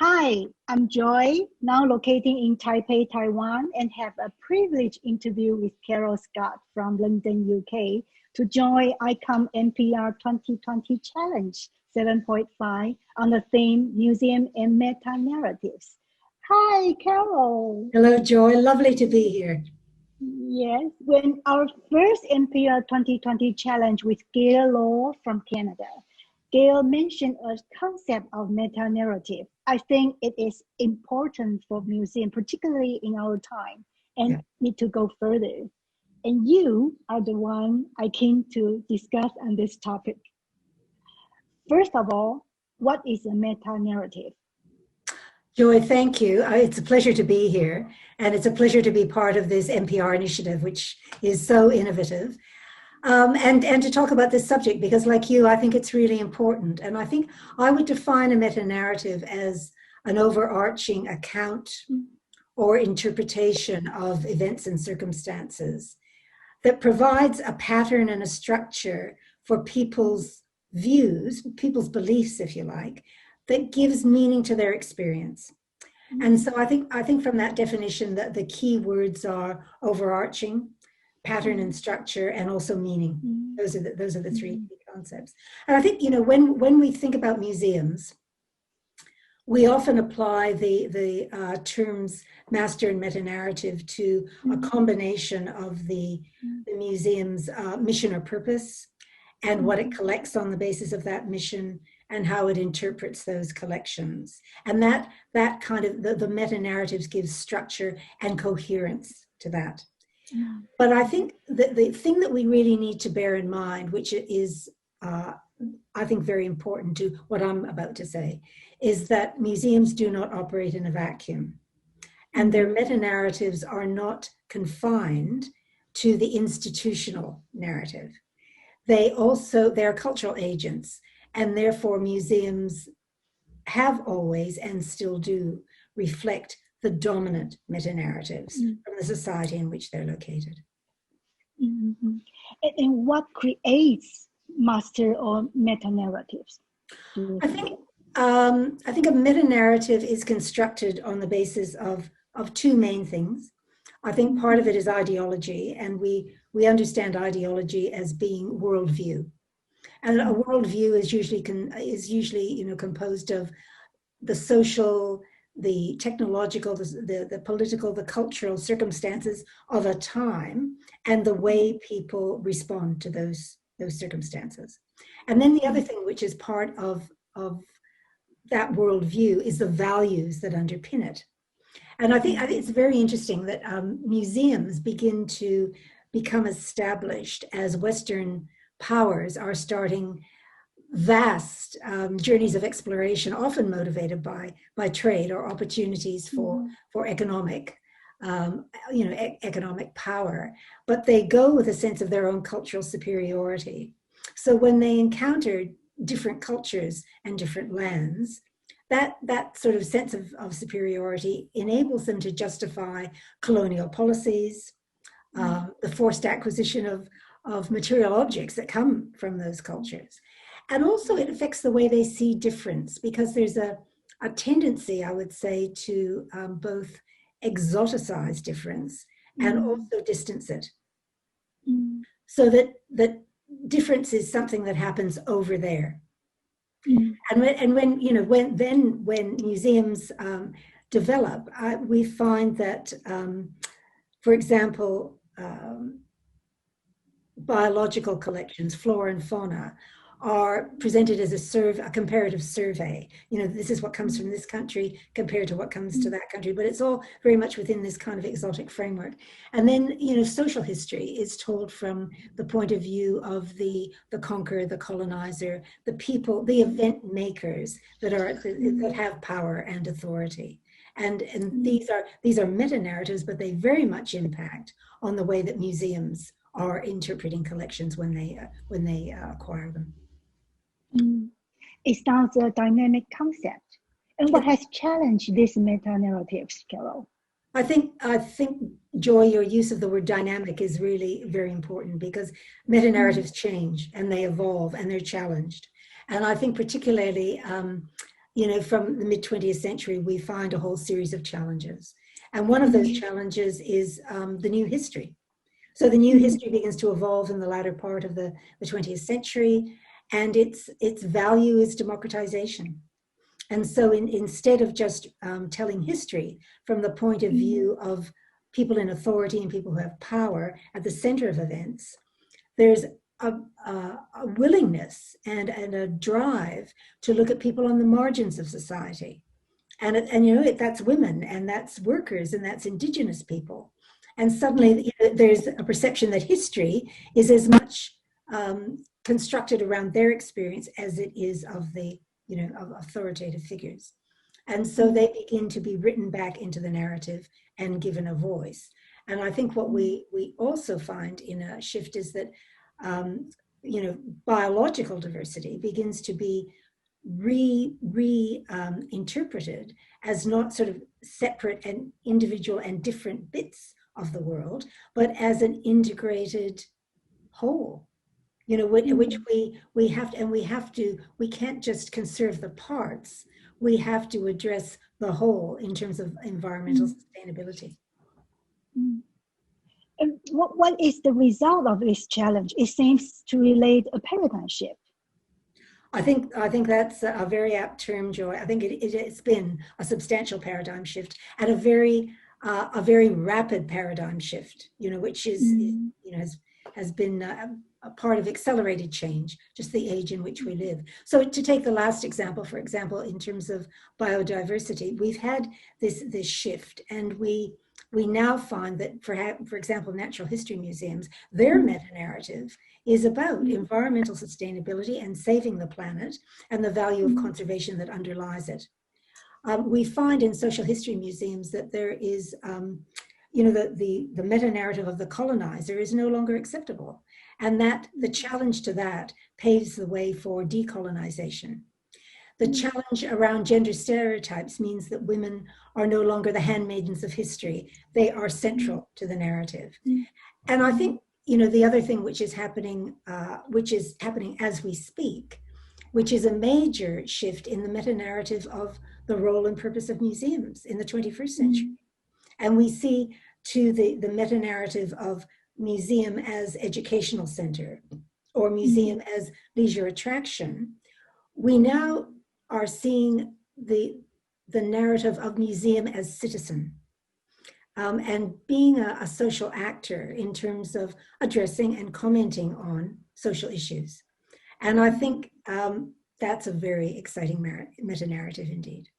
Hi, I'm Joy, now locating in Taipei, Taiwan, and have a privileged interview with Carol Scott from London, UK, to join ICOM NPR 2020 Challenge 7.5 on the theme Museum and Meta-Narratives. Hi, Carol. Hello, Joy. Lovely to be here. Yes, when our first NPR 2020 Challenge with Gail Law from Canada, Gail mentioned a concept of meta-narrative. I think it is important for museum, particularly in our time, and need to go further. And you are the one I came to discuss on this topic. First of all, what is a meta-narrative? Joy, thank you. It's a pleasure to be here, and it's a pleasure to be part of this NPR initiative, which is so innovative. And to talk about this subject, because like you, I think it's really important. And I think I would define a meta-narrative as an overarching account or interpretation of events and circumstances that provides a pattern and a structure for people's views, people's beliefs, if you like, that gives meaning to their experience. And so I think from that definition that the key words are overarching, pattern and structure, and also meaning. Those are the three key concepts. And I think, when we think about museums, we often apply the terms master and meta-narrative to a combination of the museum's mission or purpose and what it collects on the basis of that mission and how it interprets those collections. And that kind of, the meta-narratives gives structure and coherence to that. But I think the thing that we really need to bear in mind, which is, I think, very important to what I'm about to say, is that museums do not operate in a vacuum. And their meta-narratives are not confined to the institutional narrative. They're cultural agents, and therefore museums have always and still do reflect the dominant meta-narratives from the society in which they're located. And what creates master or meta-narratives? I think a meta-narrative is constructed on the basis of two main things. I think part of it is ideology, and we understand ideology as being worldview. And a worldview is usually composed of the social, the technological, the political, the cultural circumstances of a time and the way people respond to those circumstances. And then the other thing, which is part of that worldview, is the values that underpin it. And I think it's very interesting that museums begin to become established as Western powers are starting vast journeys of exploration, often motivated by trade or opportunities for economic, economic power. But they go with a sense of their own cultural superiority. So when they encounter different cultures and different lands, that sort of sense of superiority enables them to justify colonial policies, the forced acquisition of material objects that come from those cultures. And also it affects the way they see difference, because there's a tendency, I would say, to both exoticize difference and also distance it. So that difference is something that happens over there. And when museums develop, we find that, for example, biological collections, flora and fauna, are presented as a comparative survey. This is what comes from this country compared to what comes to that country, but it's all very much within this kind of exotic framework. And then, social history is told from the point of view of the conqueror, the colonizer, the people, the event makers that have power and authority. And these are meta-narratives, but they very much impact on the way that museums are interpreting collections when they acquire them. It sounds a dynamic concept. And what has challenged these meta-narratives, Carol? I think, Joy, your use of the word dynamic is really very important, because meta-narratives change and they evolve and they're challenged. And I think particularly from the mid-20th century, we find a whole series of challenges. And one of those challenges is the new history. So the new history begins to evolve in the latter part of the 20th century, and its value is democratization. And so instead of just telling history from the point of view of people in authority and people who have power at the center of events, there's a willingness and a drive to look at people on the margins of society. And that's women, and that's workers, and that's indigenous people. And suddenly there's a perception that history is as much constructed around their experience as it is of the of authoritative figures. And so they begin to be written back into the narrative and given a voice. And I think what we also find in a shift is that biological diversity begins to be reinterpreted as not sort of separate and individual and different bits of the world, but as an integrated whole, which we have to, and we can't just conserve the parts, we have to address the whole in terms of environmental sustainability. And what is the result of this challenge? It seems to relate a paradigm shift. I think that's a very apt term, Joy. I think it's been a substantial paradigm shift and a very rapid paradigm shift, which is has been a part of accelerated change, just the age in which we live. So to take the last example, for example, in terms of biodiversity, we've had this shift, and we now find that, for example, natural history museums, their meta-narrative is about environmental sustainability and saving the planet and the value of conservation that underlies it. We find in social history museums that there is, the meta-narrative of the colonizer is no longer acceptable, and that the challenge to that paves the way for decolonization. The challenge around gender stereotypes means that women are no longer the handmaidens of history. They are central to the narrative. And I think, the other thing which is happening as we speak, which is a major shift in the meta-narrative of the role and purpose of museums in the 21st century. And we see to the meta-narrative of museum as educational center or museum as leisure attraction. We now are seeing the narrative of museum as citizen, and being a social actor in terms of addressing and commenting on social issues. And I think that's a very exciting meta-narrative indeed.